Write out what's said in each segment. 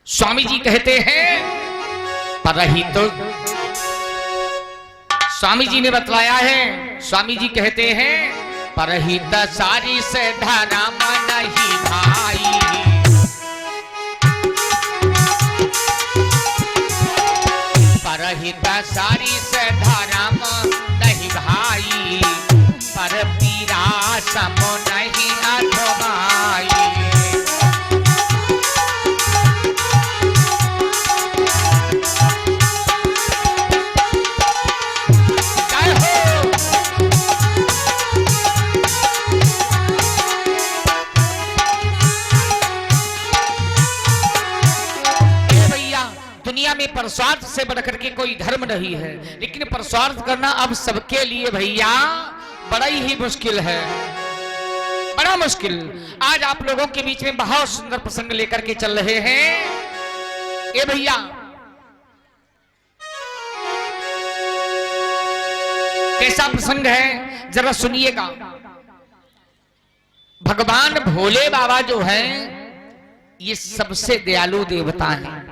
स्वामी जी कहते हैं परहित, स्वामी जी ने बतलाया है, स्वामी जी कहते हैं परहित सारी से धर्म नहीं भाई, परहित सारी से धर्म नहीं भाई, पर पीरा सम नहीं अधमाई। दुनिया में परस्वार्थ से बढ़कर के कोई धर्म नहीं है, लेकिन परस्वार्थ करना अब सबके लिए भैया बड़ा ही मुश्किल है, बड़ा मुश्किल। आज आप लोगों के बीच में बहुत सुंदर प्रसंग लेकर के चल रहे हैं। ये भैया कैसा प्रसंग है जरा सुनिएगा। भगवान भोले बाबा जो हैं ये सबसे दयालु देवता हैं।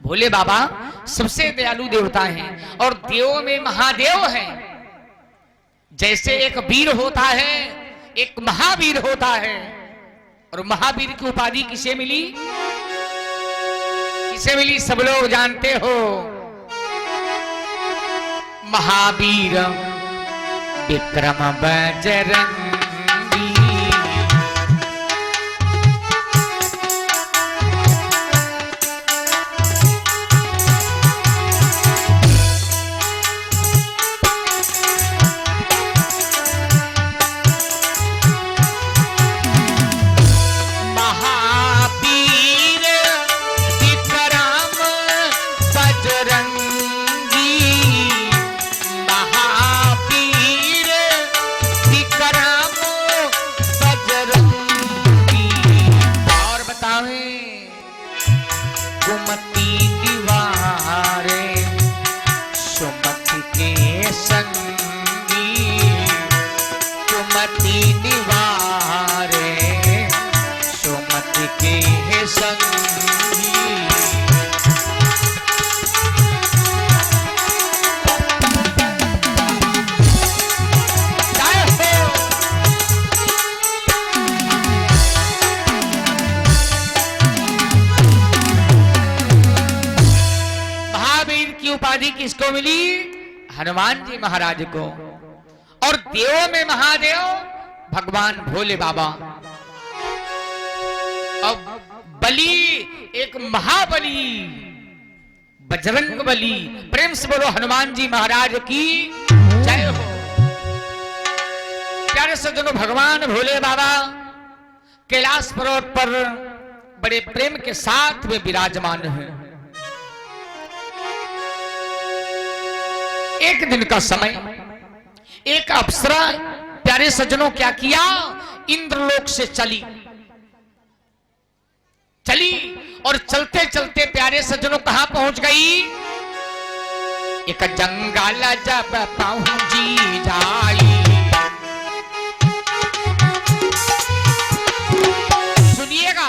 भोले बाबा सबसे दयालु देवता हैं और देवों में महादेव हैं। जैसे एक वीर होता है, एक महावीर होता है, और महावीर की उपाधि किसे मिली? किसे मिली सब लोग जानते हो, महावीर विक्रम बजरंगी। उपाधि किसको मिली? हनुमान जी महाराज को। और देवों में महादेव भगवान भोले बाबा। अब बलि एक महाबली बजरंग बली। प्रेम से बोलो हनुमान जी महाराज की जय हो। प्यारे सज्जनों, भगवान भोले बाबा कैलाश पर्वत पर बड़े प्रेम के साथ वे विराजमान हैं। एक दिन का समय एक अप्सरा प्यारे सज्जनों क्या किया, इंद्रलोक से चली और चलते चलते प्यारे सज्जनों कहां पहुंच गई? एक जंगल जब पहुंची जाई। सुनिएगा,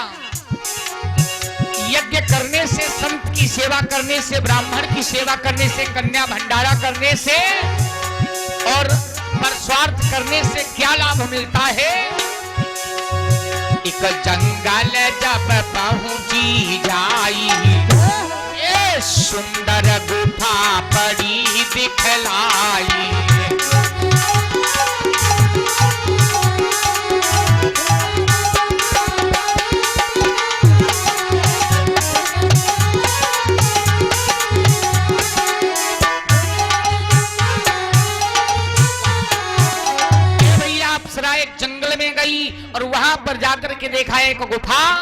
यज्ञ करने से, संत की सेवा करने से, ब्राह्मण की सेवा करने से, कन्या भंडारा करने से और परस्वार्थ करने से क्या लाभ मिलता है? एक जंगल जब पहुंची जाई, ए सुंदर गुफा पड़ी दिखलाई। एक जंगल में गई और वहां पर जाकर के देखा एक गुफा,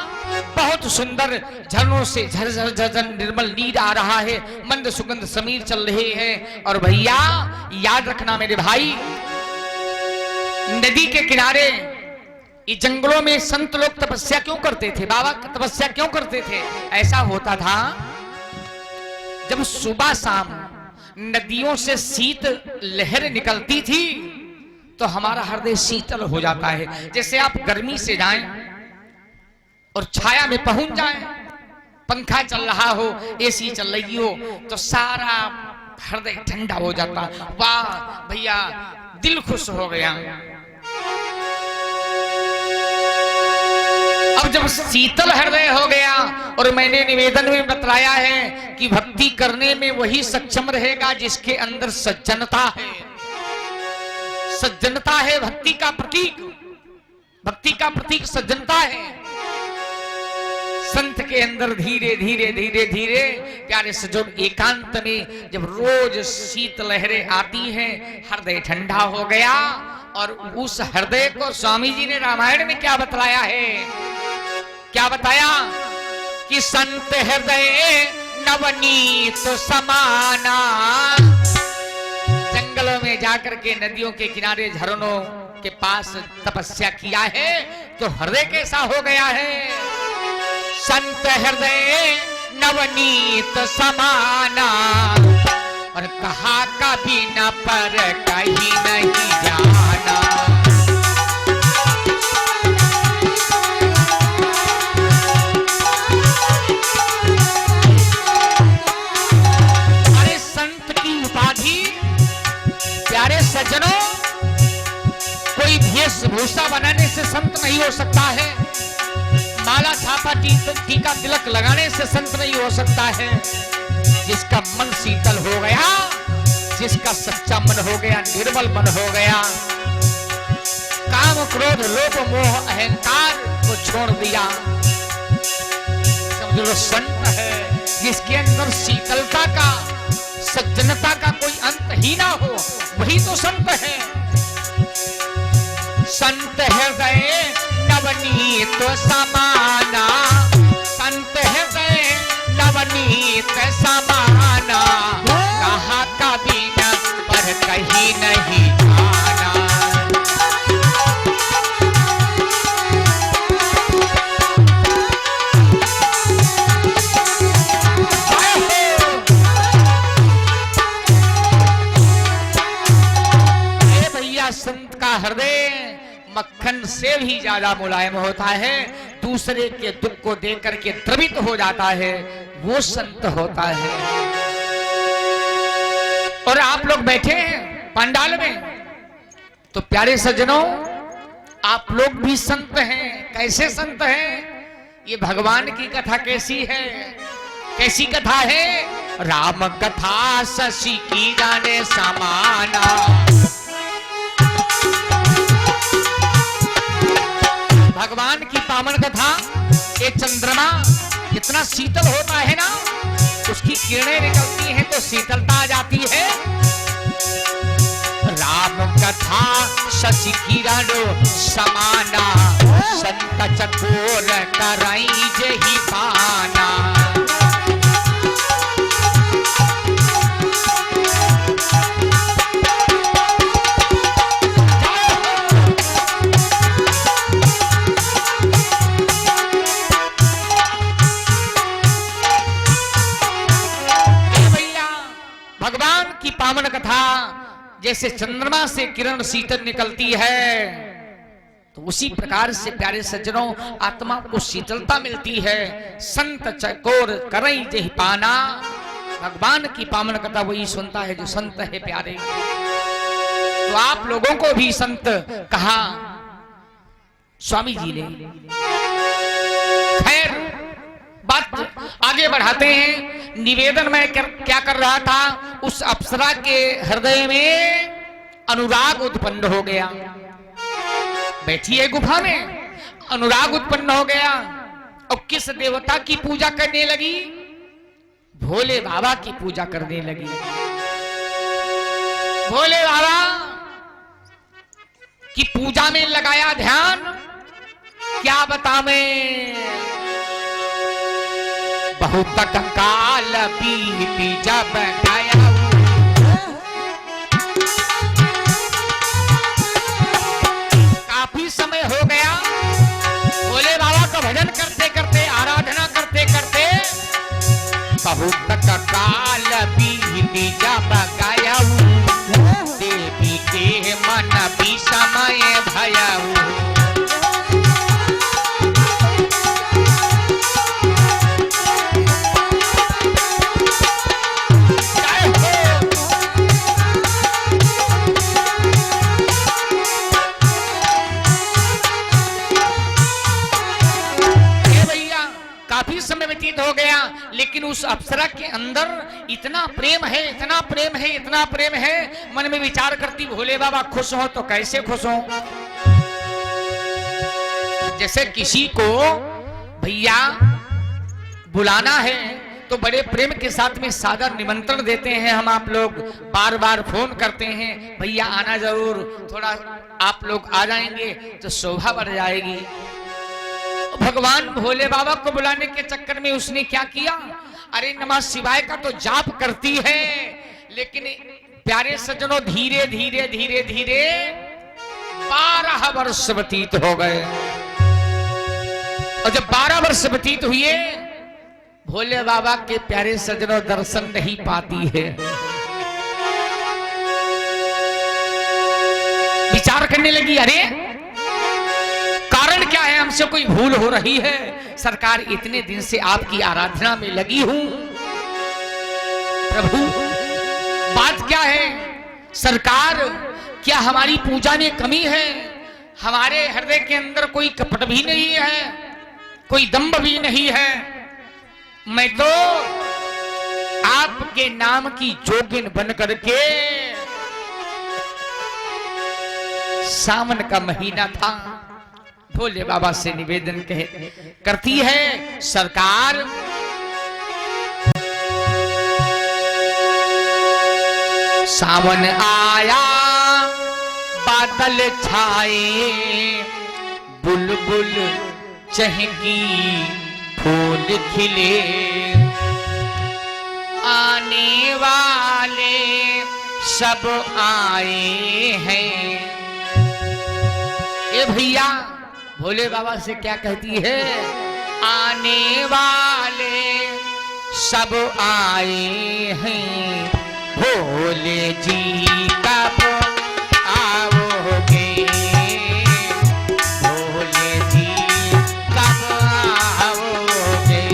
बहुत सुंदर झरनों से झरझर झरझर निर्मल नीर आ रहा है, मंद सुगंध समीर चल रहे हैं। और भैया याद रखना मेरे भाई, नदी के किनारे इस जंगलों में संत लोग तपस्या क्यों करते थे? बाबा तपस्या क्यों करते थे? ऐसा होता था जब सुबह शाम नदियों से शीत लहर निकलती थी तो हमारा हृदय शीतल हो जाता है। जैसे आप गर्मी से जाएं और छाया में पहुंच जाएं पंखा चल रहा हो, एसी चल रही हो, तो सारा हृदय ठंडा हो जाता। वाह भैया, दिल खुश हो गया। अब जब शीतल हृदय हो गया, और मैंने निवेदन में बतलाया है कि भक्ति करने में वही सक्षम रहेगा जिसके अंदर सज्जनता है। सज्जनता है भक्ति का प्रतीक, भक्ति का प्रतीक सज्जनता है। संत के अंदर धीरे धीरे धीरे धीरे प्यारे सज्जन एकांत में जब रोज शीत लहरें आती हैं, हृदय ठंडा हो गया। और उस हृदय को स्वामी जी ने रामायण में क्या बतलाया है, क्या बताया कि संत हृदय नवनीत समाना। जंगलों में जाकर के नदियों के किनारे झरनों के पास तपस्या किया है, तो हृदय कैसा हो गया है। संत हृदय नवनीत समाना, और कहा कभी न पर कहीं नहीं जाना। अरे संत की उपाधि प्यारे सज्जनों, कोई वेशभूषा बनाने से संत नहीं हो सकता है, माला छापा टीका तिलक लगाने से संत नहीं हो सकता है। जिसका मन शीतल हो गया, जिसका सच्चा मन हो गया, निर्मल मन हो गया, काम क्रोध लोभ मोह अहंकार को छोड़ दिया, समझो संत है। जिसके अंदर शीतलता का, सज्जनता का कोई अंत ही ना हो, वही तो संत है। संत हृदय नवनीत समाना, संत हृदय नवनीत समाना, कहा कभी न पर कहीं नहीं जाना। भैया संत का हृदय मक्खन से भी ज्यादा मुलायम होता है, दूसरे के दुख को देख करके द्रवित हो जाता है, वो संत होता है। और आप लोग बैठे हैं पंडाल में, तो प्यारे सज्जनों आप लोग भी संत हैं। कैसे संत हैं? ये भगवान की कथा कैसी है, कैसी कथा है? राम कथा शशि की जाने समाना, भगवान की पावन कथा। ये चंद्रमा कितना शीतल होता है ना, उसकी किरणें निकलती हैं तो शीतलता आ जाती है। राम कथा शशि किरण समाना, संत चकोर कराई जही पाना। भगवान की पावन कथा, जैसे चंद्रमा से किरण शीतल निकलती है, तो उसी प्रकार से प्यारे सज्जनों आत्मा को शीतलता मिलती है। संत चकोर करई जहि पाना, भगवान की पावन कथा वही सुनता है जो संत है प्यारे। तो आप लोगों को भी संत कहा स्वामी जी ने। खैर बात आगे बढ़ाते हैं। निवेदन में क्या कर रहा था, उस अप्सरा के हृदय में अनुराग उत्पन्न हो गया। बैठी है गुफा में, अनुराग उत्पन्न हो गया। और किस देवता की पूजा करने लगी? भोले बाबा की पूजा करने लगी। भोले बाबा की पूजा में लगाया ध्यान। क्या बतावें, बहुत काल बीती जब गया, काफी समय हो गया भोले बाबा का भजन करते करते, आराधना करते करते। बहुत काल बीती जब गया, देवी के मन भी समय भया। काफी समय व्यतीत हो गया, लेकिन उस अप्सरा के अंदर इतना प्रेम है, इतना प्रेम है, इतना प्रेम है। मन में विचार करती, भोले बाबा खुश हो तो कैसे खुश हो। जैसे किसी को भैया बुलाना है तो बड़े प्रेम के साथ में सादर निमंत्रण देते हैं। हम आप लोग बार बार फोन करते हैं, भैया आना जरूर, थोड़ा आप लोग आ जाएंगे तो शोभा बढ़ जाएगी। भगवान भोले बाबा को बुलाने के चक्कर में उसने क्या किया, अरे नमः शिवाय का तो जाप करती है, लेकिन प्यारे सज्जनों धीरे धीरे धीरे धीरे 12 वर्ष व्यतीत हो गए। और जब 12 वर्ष व्यतीत हुए, भोले बाबा के प्यारे सज्जनों दर्शन नहीं पाती है। विचार करने लगी, अरे कारण क्या है, हमसे कोई भूल हो रही है। सरकार इतने दिन से आपकी आराधना में लगी हूं, प्रभु बात क्या है। सरकार क्या हमारी पूजा में कमी है, हमारे हृदय के अंदर कोई कपट भी नहीं है, कोई दंभ भी नहीं है। मैं तो आपके नाम की जोगिन बन करके, सावन का महीना था, भोले बाबा से निवेदन करती है, सरकार सावन आया बादल छाए, बुलबुल चहकी फूल खिले, आने वाले सब आए हैं। ए भैया भोले बाबा से क्या कहती है, आने वाले सब आए हैं, भोले जी कब आओगे, भोले जी कब आओगे।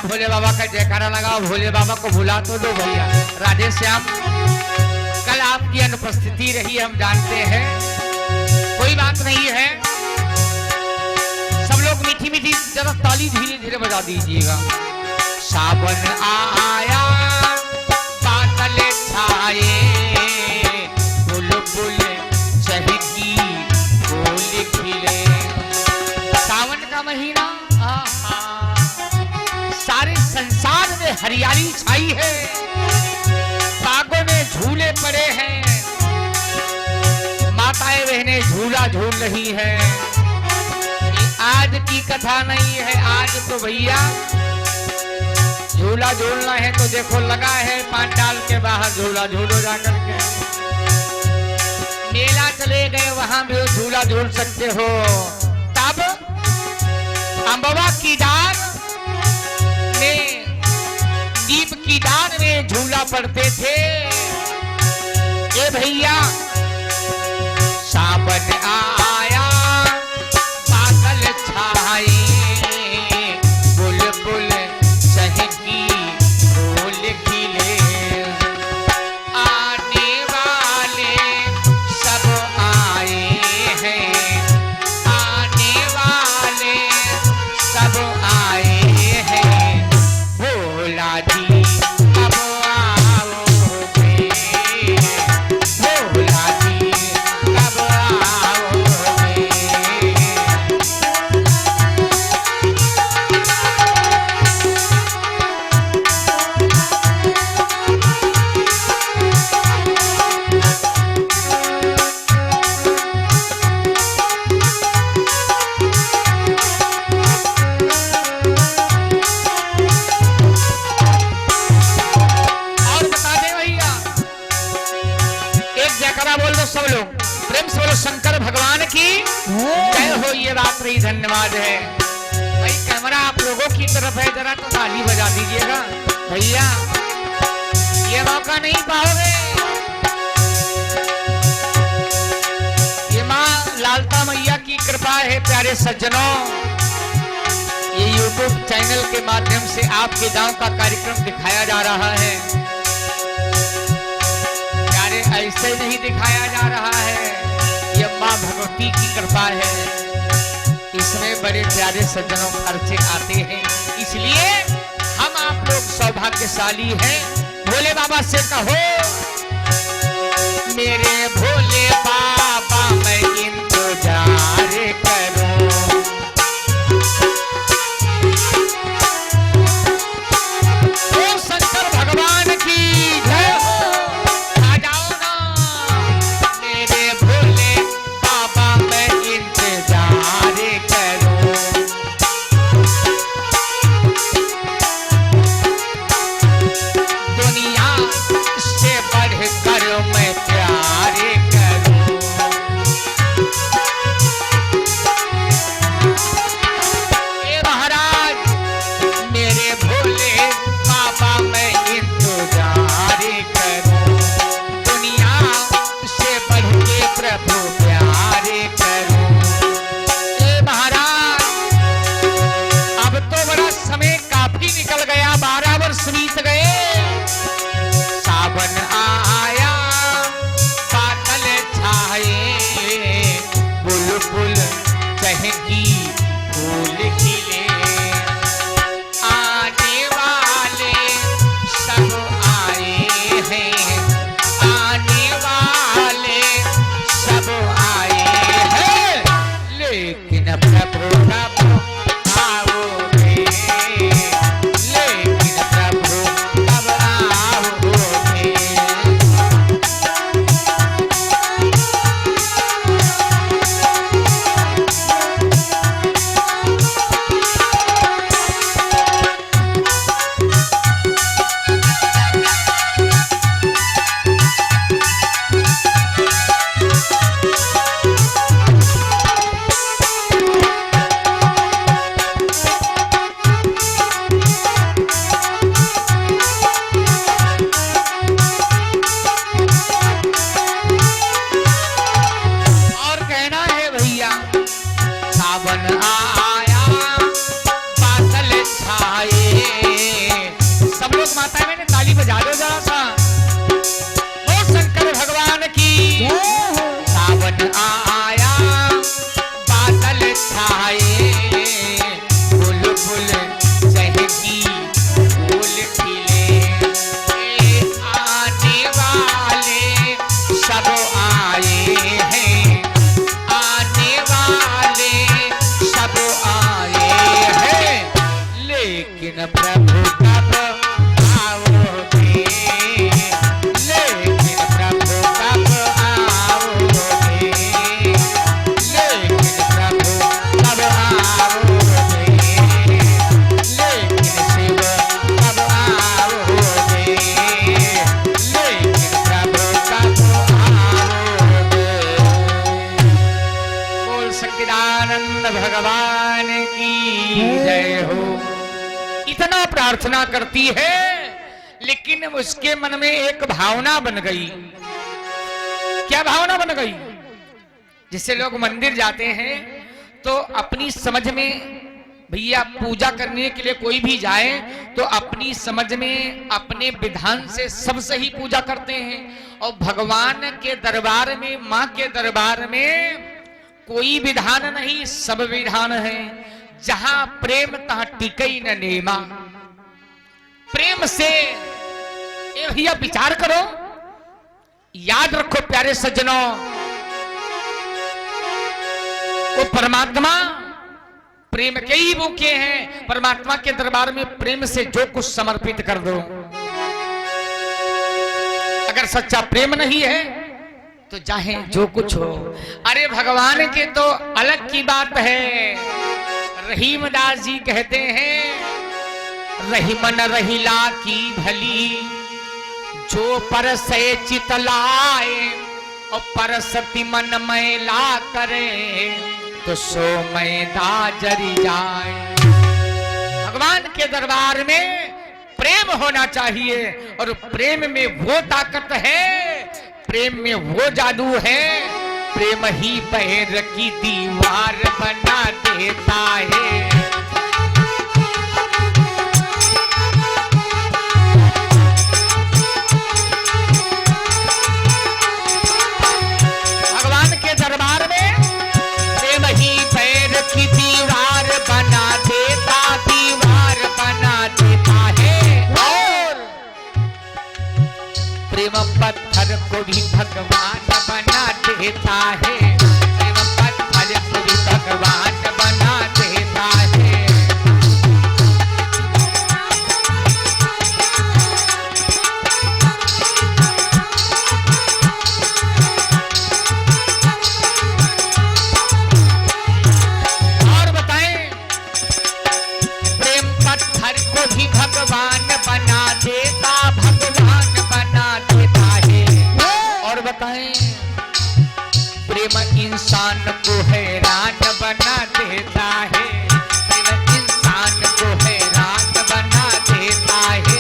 भोले बाबा का जयकारा लगाओ, भोले बाबा को भुला तो दो भैया। राधे श्याम, कल आपकी अनुपस्थिति रही हम जानते हैं, कोई बात नहीं है। सब लोग मीठी मीठी जरा ताली धीरे धीरे बजा दीजिएगा। सावन आया बादल छाए, बुलबुल चहकी फूल खिले। सावन का महीना, सारे संसार में हरियाली छाई है, बागों में झूले पड़े हैं, माताएं बहनें झूला झूल रही है। आज की कथा नहीं है, आज तो भैया झूला झूलना है तो देखो लगा है पांडाल के बाहर, झूला झूलो जाकर के। मेला चले गए, वहां भी झूला झूल सकते हो। तब अम्बवा की डाल में, नीम की डाल में झूला पड़ते थे। ये भैया सावन आया बादल छाए, बुलबुल चहकी फूल खिले, आने वाले सब आए हैं, आने वाले हो, ये बात रही, धन्यवाद है भाई। कैमरा आप लोगों की तरफ है, जरा तो ताली बजा दीजिएगा भैया, ये मौका नहीं पाओगे। ये माँ लालता मैया की कृपा है प्यारे सज्जनों। ये YouTube चैनल के माध्यम से आपके गांव का कार्यक्रम दिखाया जा रहा है प्यारे, ऐसे नहीं दिखाया जा रहा है, ये माँ भगवती की कृपा है। इसमें बड़े प्यारे सज्जनों खर्चे आते हैं, इसलिए हम आप लोग सौभाग्यशाली हैं। भोले बाबा से कहो, मेरे भोले बाबा मैं इंतजार करूं, ओ शंकर भगवान की जय हो। आ जाओ ना, मेरे भोले बाबा मैं इंतजार करूं, दुनिया से बढ़कर मैं प्यार करूं। ए महाराज मेरे भोले बाबा मैं इंतजार करूं, दुनिया से बढ़ के प्रभु प्यार करूं। ए महाराज अब तो बड़ा समय काफी निकल गया, 12 वर्ष बीत गए। सावन आया बादल छाए, बुलबुल चहकी फूल खिले, आने वाले सब आए हैं, आने वाले सब आए हैं, लेकिन प्रभु कब आओगे, लेकिन प्रभु कब आओगे। और कहना है भैया, सावन आया बादल छाए, सब लोग माता मैंने ताली बजा दो जरा सा, ओ शंकर भगवान की। सावन आया बादल छाए, बुलबुल चहकी फूल खिले, आने वाले सब आए हैं, आने वाले सब आए हैं, लेकिन प्रभु कब आओगे, लेकिन प्रभु कब आओगे, लेकिन प्रभु कब आओगे, लेकिन शिव कब आओगे, लेकिन प्रभु कब आओगे। बोल सच्चिदानंद भगवान की जय हो। इतना प्रार्थना करती है, लेकिन उसके मन में एक भावना बन गई। क्या भावना बन गई? जिससे लोग मंदिर जाते हैं तो अपनी समझ में भैया पूजा करने के लिए कोई भी जाए तो अपनी समझ में अपने विधान से सबसे ही पूजा करते हैं, और भगवान के दरबार में, मां के दरबार में कोई विधान नहीं, सब विधान है। जहां प्रेम तहां टिकई न नेमा। प्रेम से भैया विचार करो, याद रखो प्यारे सज्जनों, वो परमात्मा प्रेम के ही भूखे हैं। परमात्मा के दरबार में प्रेम से जो कुछ समर्पित कर दो। अगर सच्चा प्रेम नहीं है तो चाहे जो कुछ हो। अरे भगवान के तो अलग की बात है। रहीमदास जी कहते हैं, रहीमन रहीला की भली, जो पर से चितलाए और परसति मन मैला करे, तो सो मैदा जरी जाए। भगवान के दरबार में प्रेम होना चाहिए और प्रेम में वो ताकत है, प्रेम में वो जादू है, प्रेम ही पैर की दीवार बना देता है। भगवान के दरबार में प्रेम ही पैर की दीवार बना देता, दीवार बना देता है। और प्रेम पत्थर को भी भगवान बना देता है, प्रेम पत्थर को भी भगवान बना देता है। और बताएं, प्रेम पत्थर को भी भगवान बना देता, भगवान बना देता है। और बताएं, प्रेम इंसान को हैरान बना देता है, प्रेम इंसान को हैरान बना देता है।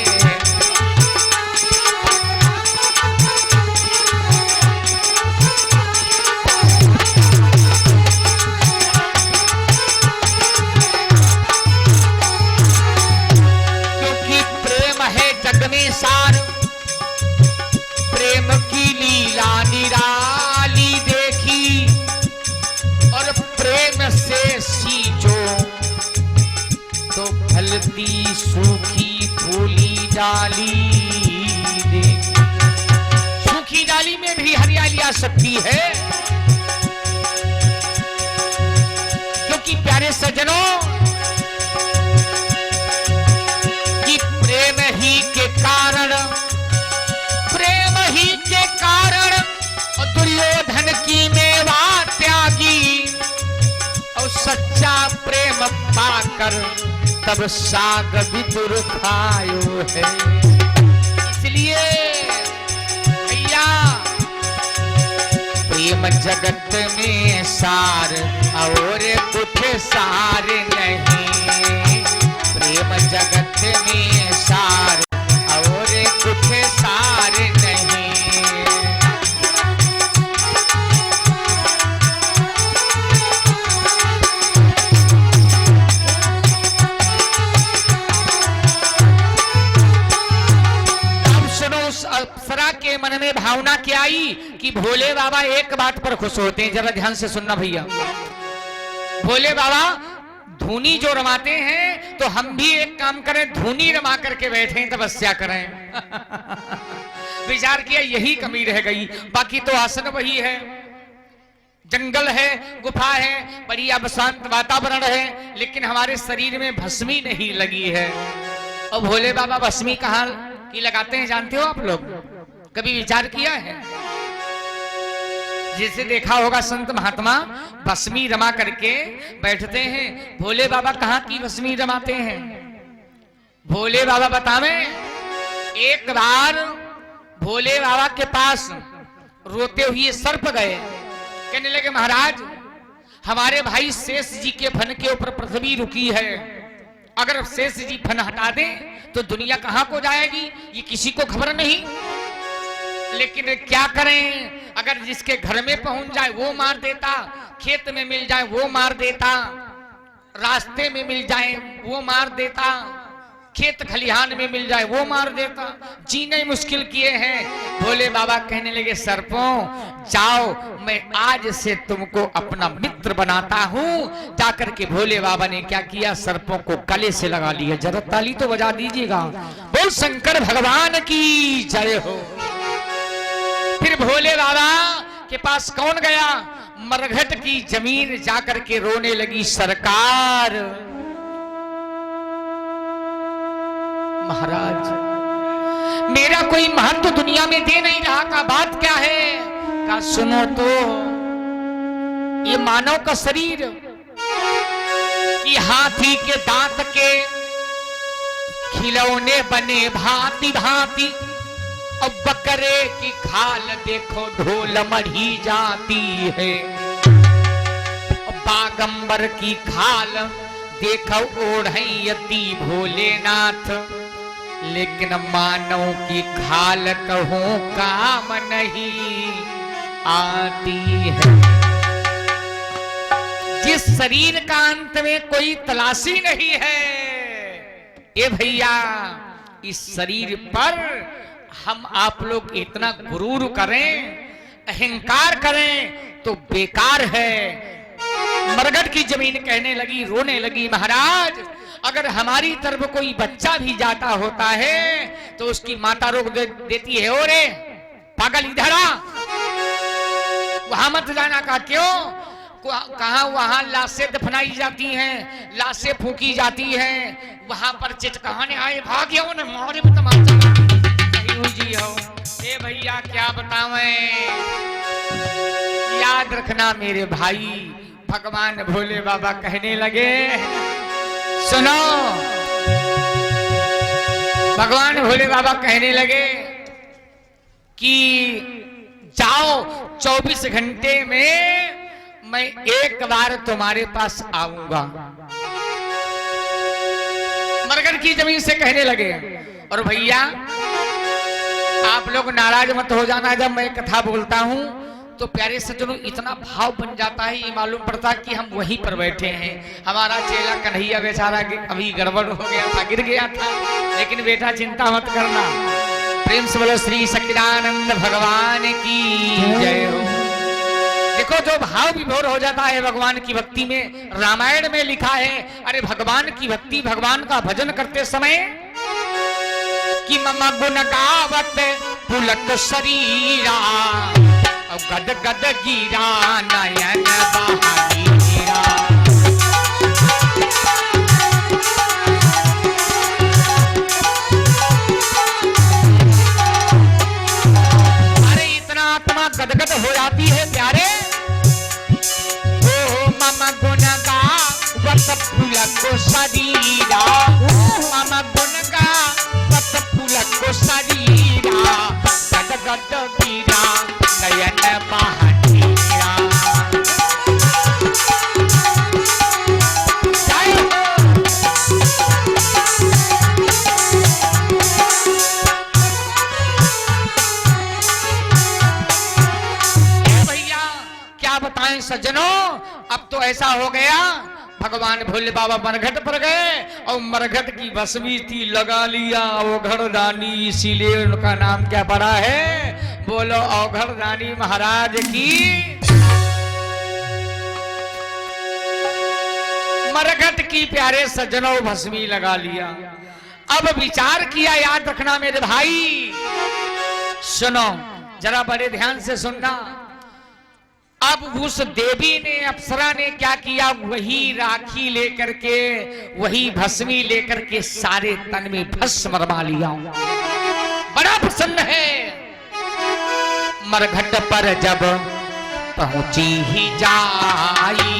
क्योंकि प्रेम है जग में सार, प्रेम की लीला निराली देखी, और प्रेम से सींचो तो फलती सूखी फूली डाली देखी। सूखी डाली में भी हरियाली आ सकती है, क्योंकि प्यारे सज्जनों कि प्रेम ही के कारण, प्रेम ही के कारण दुर्योधन की मेवा त्यागी, और सच्चा प्रेम पाकर तब साग विदुर खायो है। इसलिए भैया प्रेम जगत में सार और कुछ सार नहीं, प्रेम जगत में सार और कुछ सार नहीं। अप्सरा के मन में भावना क्या आई कि भोले बाबा एक बात पर खुश होते हैं, जरा ध्यान से सुनना भैया। भोले बाबा धूनी जो रमाते हैं तो हम भी एक काम करें, धूनी रमा करके बैठे तपस्या करें। विचार किया यही कमी रह गई, बाकी तो आसन वही है, जंगल है, गुफा है, बढ़िया शांत वातावरण है, लेकिन हमारे शरीर में भस्मी नहीं लगी है। और भोले बाबा भस्मी कहाँ की लगाते हैं जानते हो आप लोग? कभी विचार किया है? जिसे देखा होगा संत महात्मा भस्मी रमा करके बैठते हैं। भोले बाबा कहाँ की भस्मी रमाते हैं? भोले बाबा बतावे, एक बार भोले बाबा के पास रोते हुए सर्प गए, कहने लगे महाराज हमारे भाई शेष जी के फन के ऊपर पृथ्वी रुकी है, अगर शेष जी फन हटा दें तो दुनिया कहां को जाएगी, ये किसी को खबर नहीं। लेकिन क्या करें, अगर जिसके घर में पहुंच जाए वो मार देता, खेत में मिल जाए वो मार देता, रास्ते में मिल जाए वो मार देता, खेत खलिहान में मिल जाए वो मार देता, जीने मुश्किल किए हैं। भोले बाबा कहने लगे सर्पों जाओ, मैं आज से तुमको अपना मित्र बनाता हूं। जाकर के भोले बाबा ने क्या किया, सर्पों को गले से लगा लिया। जरा ताली तो बजा दीजिएगा, बोल शंकर भगवान की जय हो। फिर भोले बाबा के पास कौन गया, मरघट की जमीन जाकर के रोने लगी, सरकार महाराज मेरा कोई महत्व दुनिया में दे नहीं रहा, का बात क्या है? का सुनो तो, ये मानव का शरीर कि हाथी के दांत के खिलौने बने भांति भांति, अब बकरे की खाल देखो ढोल मढ़ी जाती है। पागंबर की खाल देखो ओढ़यती भोलेनाथ, लेकिन मानव की खाल कहूं काम नहीं आती है। जिस शरीर का अंत में कोई तलाशी नहीं है, ये भैया इस शरीर पर हम आप लोग इतना गुरूर करें, अहंकार करें तो बेकार है। मरघट की जमीन कहने लगी, रोने लगी, महाराज अगर हमारी तरफ कोई बच्चा भी जाता होता है तो उसकी माता रोक देती है, ओ रे पागल इधर आ, वहां मत जाना। का क्यों? कहा वहां लाशें दफनाई जाती हैं, लाशें फूकी जाती हैं, वहां पर चिचकाने आए भाग जाओ न मारे में तमाचा जी हो। ए भैया क्या बतावें, याद रखना मेरे भाई। भगवान भोले बाबा कहने लगे, सुनो, भगवान भोले बाबा कहने लगे कि जाओ 24 घंटे में मैं एक बार तुम्हारे पास आऊंगा। मरघट की जमीन से कहने लगे। और भैया आप लोग नाराज मत हो जाना, जब मैं कथा बोलता हूं तो प्यारे सज्जनों इतना भाव बन जाता है, ये मालूम पड़ता कि हम वहीं पर बैठे हैं। हमारा चेला कन्हैया बेचारा अभी गड़बड़ हो गया था, गिर गया था, लेकिन बेटा चिंता मत करना। प्रेम से बोलो श्री सच्चिदानंद भगवान की जय हो। देखो जो भाव विभोर हो जाता है भगवान की भक्ति में, रामायण में लिखा है, अरे भगवान की भक्ति, भगवान का भजन करते समय कि मम गुण गावत पुलक शरीरा, गद गद गिरा नयन बहानीरा। अरे इतना आत्मा गदगद हो जाती है प्यारे। ओ मम गुण गावत पुलक शरीरा, मम गुण गावत पुलक शरीरा, गद गद गिरा नयन बहानीरा। भैया क्या बताएं सज्जनों, अब तो ऐसा हो गया, भगवान भोले बाबा मरघट पर गए और मरघट की भस्मी थी लगा लिया औघड़दानी, इसीलिए उनका नाम क्या पड़ा है, बोलो औघड़दानी महाराज की। मरघट की प्यारे सज्जनों भस्मी लगा लिया। अब विचार किया, याद रखना मेरे भाई, सुनो जरा बड़े ध्यान से सुनना। अब उस देवी ने, अप्सरा ने क्या किया, वही राखी लेकर के, वही भस्मी लेकर के सारे तन में भस्म रमा लिया। बड़ा प्रसन्न है। मरघट पर जब पहुंची ही जाई,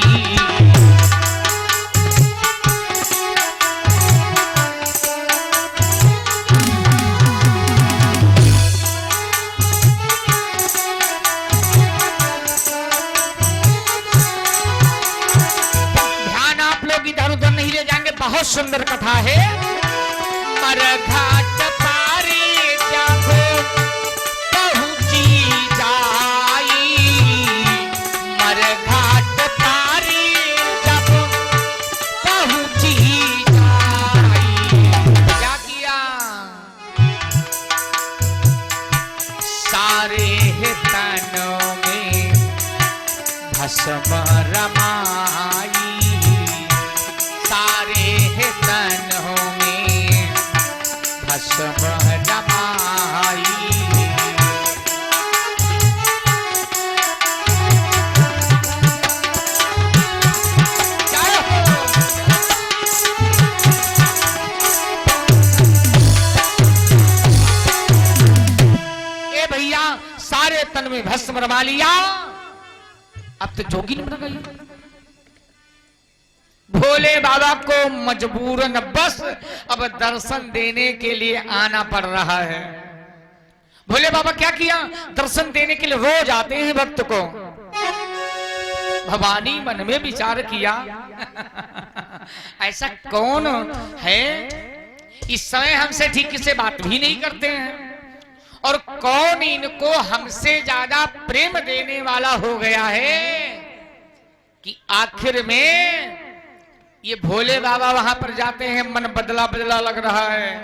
बहुत सुंदर कथा है। मरघट पारी जब पहुंची जाई, मरघट पारी जब पहुंची जाई, क्या किया, सारे तनों में भस्म रमाई, तनों में भस्म रमाई। ए भैया सारे तन में भस्म रमा लिया। अब तो जोगिन बन गई। भोले बाबा को मजबूरन बस अब दर्शन देने के लिए आना पड़ रहा है। भोले बाबा क्या किया, दर्शन देने के लिए रोज आते हैं भक्त को। भवानी मन में विचार किया ऐसा कौन है इस समय हमसे ठीक से बात भी नहीं करते हैं और कौन इनको हमसे ज्यादा प्रेम देने वाला हो गया है कि आखिर में ये भोले बाबा वहां पर जाते हैं। मन बदला बदला लग रहा है।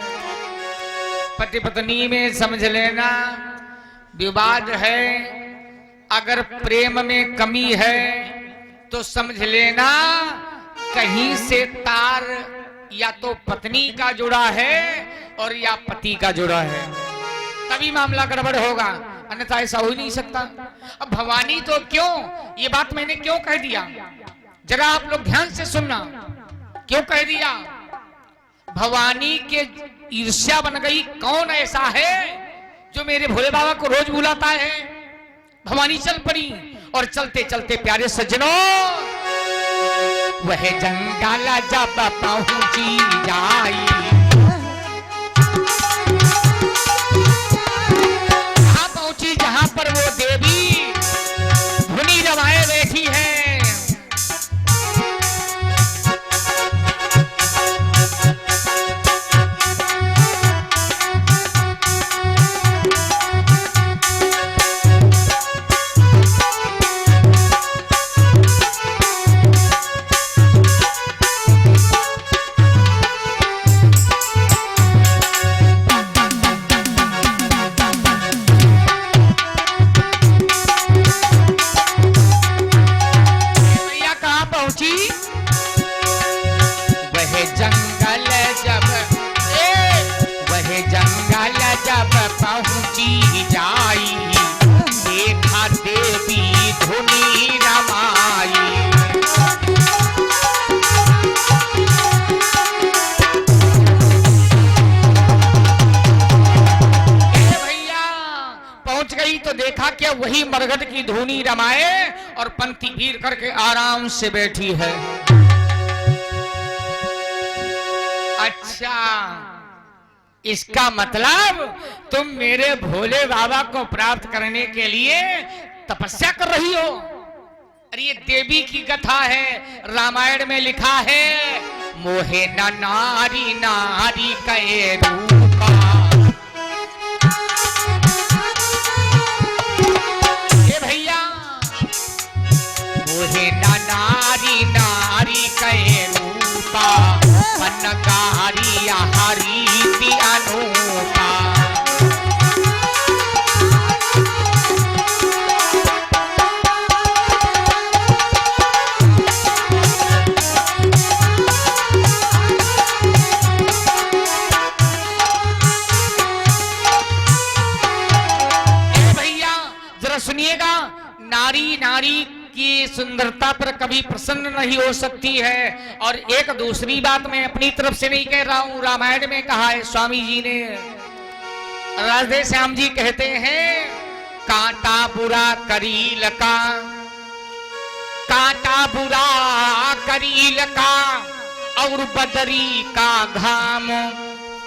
पति पत्नी में समझ लेना विवाद है, अगर प्रेम में कमी है तो समझ लेना कहीं से तार या तो पत्नी का जुड़ा है और या पति का जुड़ा है, तभी मामला गड़बड़ होगा, अन्यथा ऐसा हो ही नहीं सकता। अब भवानी तो क्यों, ये बात मैंने क्यों कह दिया, जरा आप लोग ध्यान से सुनना। क्यों कह दिया? भवानी के ईर्ष्या बन गई। कौन ऐसा है जो मेरे भोले बाबा को रोज बुलाता है? भवानी चल पड़ी और चलते चलते प्यारे सज्जनों वह जंगल जब पहुंची जाई, जहां पहुंची जहां पर वो देवी धुनी रवाए बैठी है। वही मरघट की धुनी रमाए और पंक्ति भीर करके आराम से बैठी है। अच्छा, इसका मतलब तुम मेरे भोले बाबा को प्राप्त करने के लिए तपस्या कर रही हो। अरे ये देवी की कथा है, रामायण में लिखा है मोहे न नारी नारी कहे रूपा। मोहे न नारी नारी कहे रूपा, मनकारी हरी अनूपा। भैया जरा सुनिएगा, नारी नारी की सुंदरता पर कभी प्रसन्न नहीं हो सकती है। और एक दूसरी बात मैं अपनी तरफ से नहीं कह रहा हूं, रामायण में कहा है स्वामी जी ने। राधे श्याम जी कहते हैं कांटा बुरा करील का, कांटा बुरा करील का और बदरी का घाम,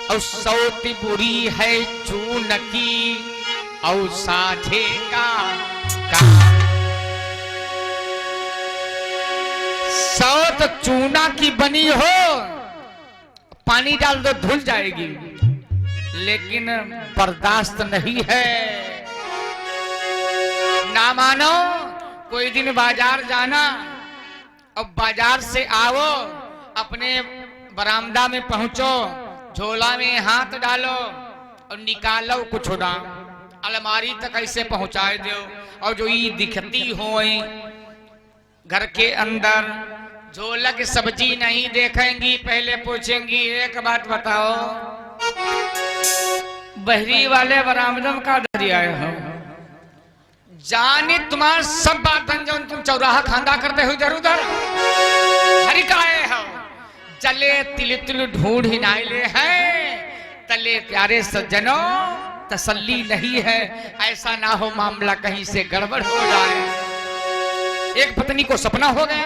और सौती बुरी है चून की और साझे का काम। सौत चूना की बनी हो, पानी डाल दो धुल जाएगी, लेकिन बर्दाश्त नहीं है। ना मानो, कोई दिन बाजार जाना, अब बाजार से आओ, अपने बरामदा में पहुंचो, झोला में हाथ डालो और निकालो कुछ ना, अलमारी तक ऐसे पहुंचाए दो। और जो ये दिखती हो घर के अंदर झोलक सब्जी नहीं देखेंगी, पहले पूछेंगी एक बात बताओ, बहरी वाले बरामदम का दरिया हो? जाने तुम्हारा सब बात जो तुम चौराहा खांदा करते हो इधर उधर, हरिकाए हो चले तिल तिल ढूंढ ही नाइले हैं, तले प्यारे सज्जनों तसल्ली नहीं है, ऐसा ना हो मामला कहीं से गड़बड़ हो जाए। एक पत्नी को सपना हो गया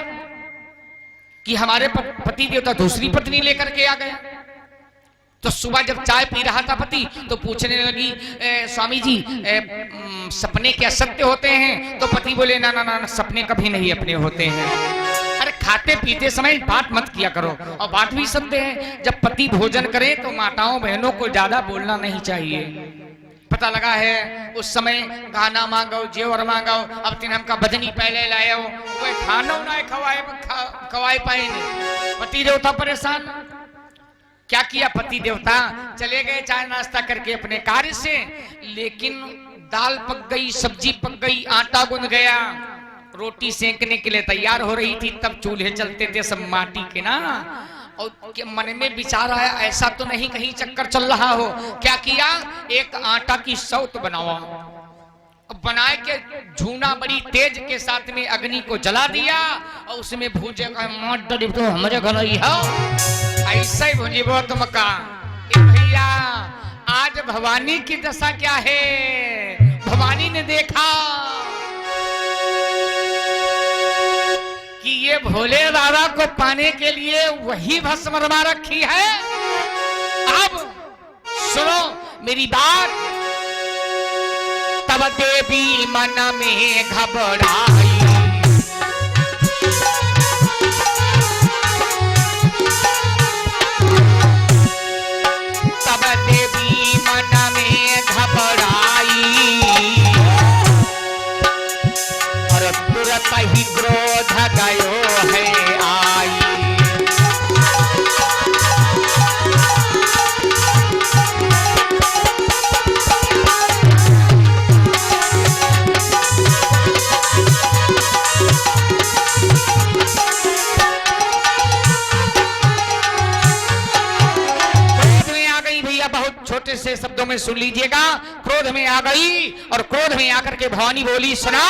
कि हमारे पति देवता दूसरी पत्नी लेकर के आ गया। तो सुबह जब चाय पी रहा था पति तो पूछने लगी, स्वामी जी सपने क्या सत्य होते हैं? तो पति बोले ना ना ना, सपने कभी नहीं अपने होते हैं। अरे खाते पीते समय बात मत किया करो, और बात भी सत्य है। जब पति भोजन करे तो माताओं बहनों को ज्यादा बोलना नहीं चाहिए। पता लगा है उस समय गाना मांगो, जेवर मांगो, अब तीन हमका बजनी पहले लाए हो, कोई खाना ना खवाए पाए नहीं। पति देवता परेशान। क्या किया पति देवता? चले गए चाय नाश्ता करके अपने कार्य से, लेकिन दाल पक गई, सब्जी पक गई, आटा गुंद गया, रोटी सेंकने के लिए तैयार हो रही थी। तब चूल्हे चलते थे सब माटी के ना, और मन में विचार आया ऐसा तो नहीं कहीं चक्कर चल रहा हो। क्या किया? एक आटा की सौत बनावा, बनाए के झूना बड़ी तेज के साथ में अग्नि को जला दिया, और उसमें भूजे तो हमारे घर ही हो, ऐसा ही भूजी वो तुम का। भैया आज भवानी की दशा क्या है? भवानी ने देखा कि ये भोले बाबा को पाने के लिए वही भस्म रमा रखी है। अब सुनो मेरी बात। तब देवी मन में घबराई, तब देवी मन में घबराई, और तुरंत ही क्रोध गयो है आई। छोटे से शब्दों में सुन लीजिएगा। क्रोध में आ गई, और क्रोध में आकर के भवानी बोली, सुना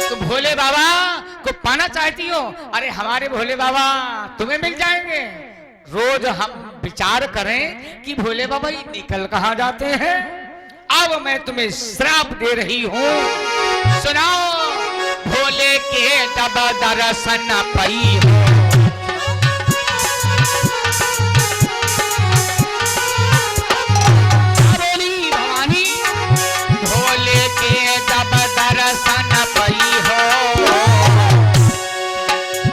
तो भोले बाबा को पाना चाहती हो? अरे हमारे भोले बाबा तुम्हें मिल जाएंगे। रोज हम विचार करें कि भोले बाबा ये निकल कहां जाते हैं। अब मैं तुम्हें श्राप दे रही हूं, सुनाओ। भोले के जब दर्शन पाई हो, जब दर्शन पई हो,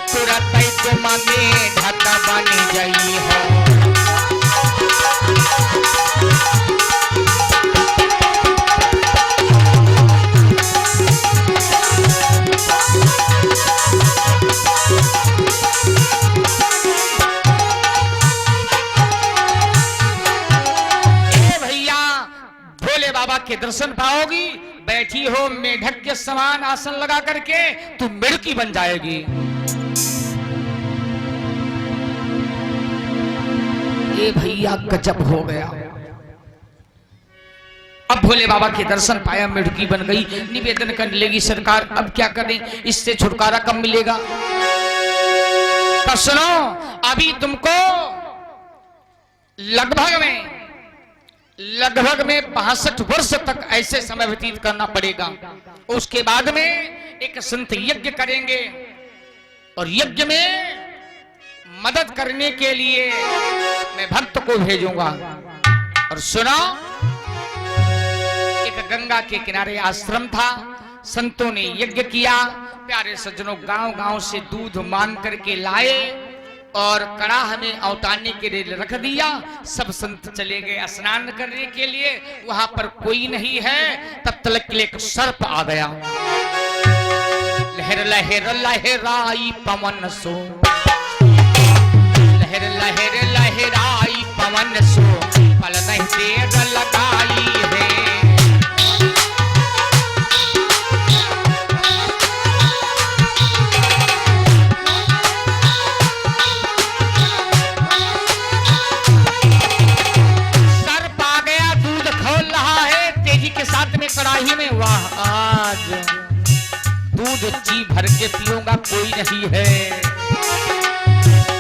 तुरंत तुम में ढक बन गई हो। ए भैया भोले बाबा के दर्शन पाओगी, बैठी हो मेढक के समान आसन लगा करके, तू मिड़की बन जाएगी। ये भैया गजब हो गया। अब भोले बाबा के दर्शन पाया, मिड़की बन गई। निवेदन करने लगी, सरकार अब क्या करें, इससे छुटकारा कब मिलेगा? तो सुनो, अभी तुमको लगभग में 62 वर्ष तक ऐसे समय व्यतीत करना पड़ेगा। उसके बाद में एक संत यज्ञ करेंगे, और यज्ञ में मदद करने के लिए मैं भक्त को भेजूंगा। और सुनो, एक गंगा के किनारे आश्रम था, संतों ने यज्ञ किया। प्यारे सज्जनों, गांव-गांव से दूध मांग करके लाए, और कड़ाह में औटाने के लिए रख दिया। सब संत चले गए स्नान करने के लिए, वहां पर कोई नहीं है। तब तक के लिए एक सर्प आ गया। लहर लहर लहराई पवन सो, लहर लहर लहराई पवन सो, पल नहीं देर लगाई है। कड़ाही में, वाह आज दूध जी भर के पीऊंगा, कोई नहीं है।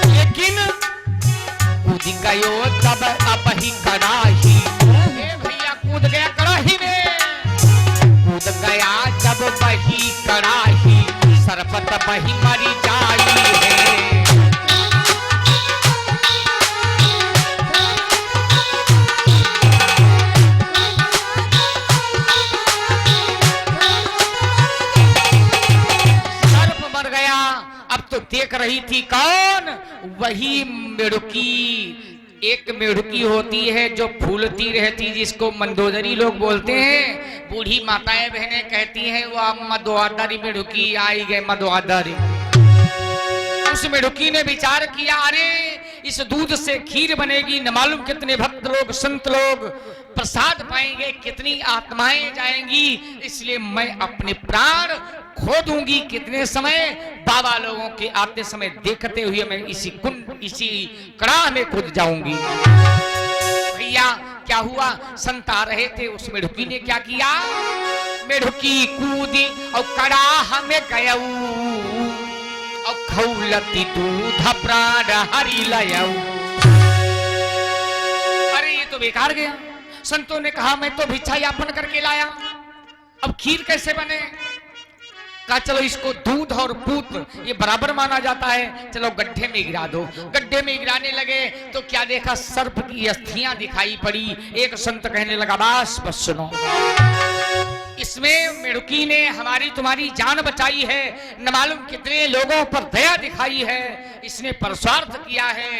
लेकिन कूद गयो तब अब ही कड़ाही, भैया कूद गया कड़ाही में, कूद गया जब बही कड़ाही, सरपत बही मरी जाई है। रही थी कौन? वही मेढुकी। एक मेढुकी होती है जो फूलती रहती, जिसको मंदोदरी लोग बोलते हैं। बूढ़ी माताएं बहनें कहती हैं वो मदोदरी मेढुकी आई गए मदोदरी। उस मेढुकी ने विचार किया, अरे इस दूध से खीर बनेगी, न मालूम कितने भक्त लोग संत लोग प्रसाद पाएंगे, कितनी आत्माएं जाएंगी, इसलिए मैं अपने प्राण खो दूंगी। कितने समय? बाबा लोगों के आते समय देखते हुए मैं इसी कुंड, इसी कड़ाह में कूद जाऊंगी। भैया क्या हुआ? संत आ रहे थे, उस मेढुकी ने क्या किया? मेढुकी कूदी और कड़ाह में गयऊ और खौलती दूध प्राण हरि लयऊ। अरे ये तो बेकार गया। संतों ने कहा मैं तो भिक्षा यापन करके लाया, अब खीर कैसे बने? कहा चलो इसको दूध और पूत ये बराबर माना जाता है, चलो गड्ढे में गिरा दो। गड्ढे में गिराने लगे तो क्या देखा? सर्प की अस्थियां दिखाई पड़ी। एक संत कहने लगा बस बस सुनो, इसमें मेढुकी ने हमारी तुम्हारी जान बचाई है, न मालूम कितने लोगों पर दया दिखाई है, इसने परस्वार्थ किया है।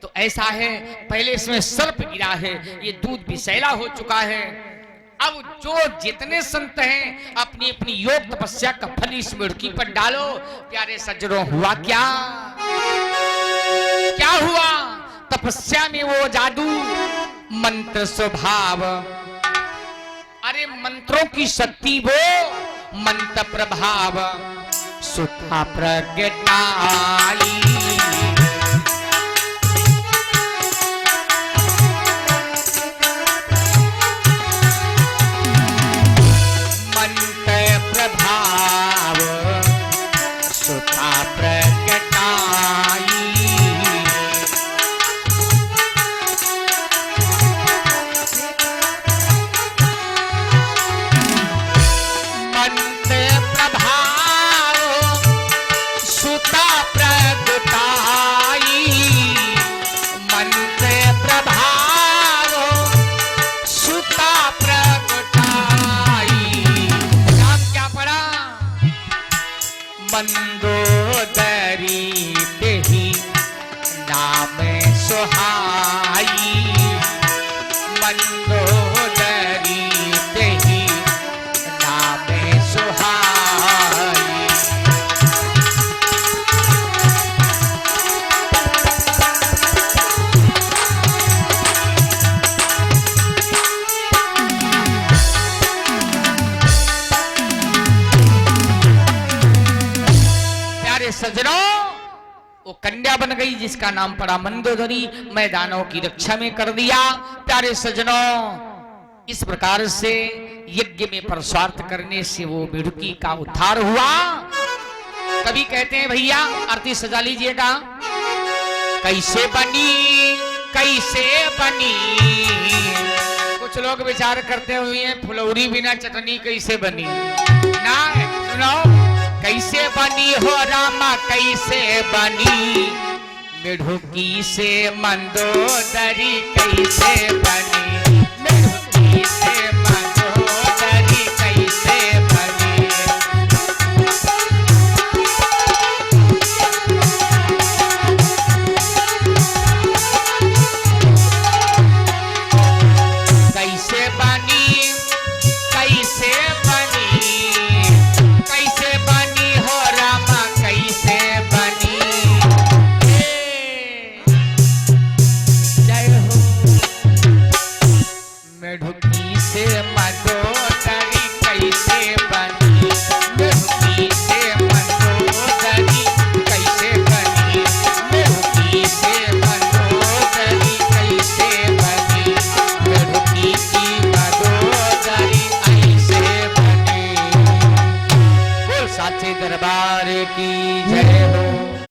तो ऐसा है, पहले इसमें सर्प गिरा है, ये दूध विषैला हो चुका है। अब जो जितने संत हैं अपनी अपनी योग तपस्या का फल इस मेढुकी पर डालो। प्यारे सज्जनों, हुआ क्या? क्या हुआ? तपस्या में वो जादू, मंत्र स्वभाव। अरे मंत्रों की शक्ति वो, मंत्र प्रभाव, सुधा प्रगटाई। मंदोदरी देही नाम सुहाई, मंदोदरी देही नाम सुहाई। सजनों, वो कन्या बन गई जिसका नाम पड़ा मंदोदरी, मैदानों की रक्षा में कर दिया। प्यारे सजनों, इस प्रकार से यज्ञ में परस्वार्थ करने से वो मेढुकी का उद्धार हुआ। कभी कहते हैं भैया आरती सजा लीजिएगा। कैसे बनी, कैसे बनी? कुछ लोग विचार करते हुए फुलौरी बिना चटनी कैसे बनी? ना सुनाओ, कैसे बनी हो रामा, कैसे बनी? मेढुकी से मंदोदरी कैसे बनी? मेढुकी से मंदोदरी कैसे बनी? कैसे बनी, कैसे बनी? कैसे बनी हो रामा, कैसे बनी? जय हो। मेढुकी से मंदोदरी कैसे बनी? मेढुकी से मंदोदरी कैसे बनी? मेढुकी से मंदोदरी कैसे बनी? मेढुकी की मंदोदरी ऐसे बनी। बोल साचे दरबार की।